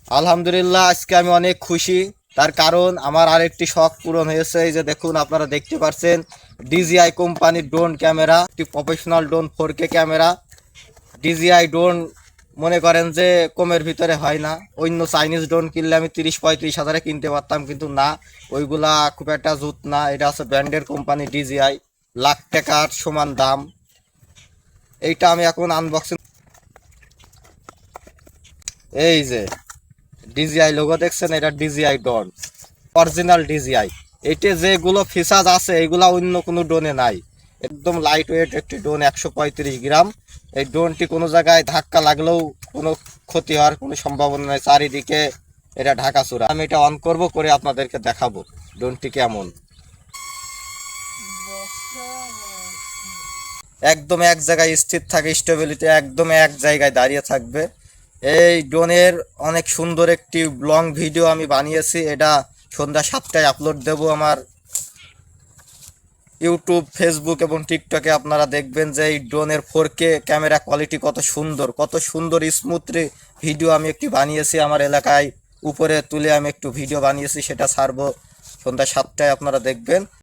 আলহামদুলিল্লাহ, আজকে আমি অনেক খুশি। তার কারণ আমার আরেকটি শখ পূরণ হয়েছে। এই যে দেখুন, আপনারা দেখতে পাচ্ছেন ডিজিআই কোম্পানির ড্রোন ক্যামেরা, একটি professional drone 4K camera. DJI drone মনে করেন যে কমের ভিতরে হয় না। অন্য চাইনিজ ড্রোন কিনলে আমি 30-35 হাজারে কিনতে পারতাম, কিন্তু না, ওইগুলা খুব একটা জুত না। এটা হচ্ছে ব্র্যান্ডের কোম্পানি ডিজিআই, লাখ টাকার সমান দাম। এইটা আমি এখন আনবক্সিং, এই যে ডিজিআই লোগো দেখছেন, এটা ডিজিআই ড্রোন, অরিজিনাল ডিজিআই। এতে যেগুলো ফিচার্স আছে এগুলা অন্য কোনো ড্রোনে নাই। একদম লাইট ওয়েট একটি ড্রোন, 135 গ্রাম। এই ড্রোনটি কোনো জায়গায় ধাক্কা লাগলেও কোনো ক্ষতি হওয়ার কোনো সম্ভাবনা নেই। চারিদিকে এটা ঢাকা চূড়া। আমি এটা অন করব, করে আপনাদেরকে দেখাবো ড্রোনটি কেমন। একদম এক জায়গায় স্থির থাকে, স্টেবিলিটি একদম এক জায়গায় দাঁড়িয়ে থাকবে। এই ড্রোনের অনেক সুন্দর একটি লং ভিডিও আমি বানিয়েছি। এটা সন্ধ্যা 7টায় আপলোড দেব আমার ইউটিউব, ফেসবুক এবং টিকটকে। আপনারা দেখবেন যে এই ড্রোনের 4K ক্যামেরা কোয়ালিটি কত সুন্দর, কত সুন্দর স্মুথ ভিডিও আমি একটি বানিয়েছি। আমার এলাকায় উপরে তুলে আমি একটু ভিডিও বানিয়েছি, সেটা ছাড়বো সন্ধ্যা 7টায়, আপনারা দেখবেন।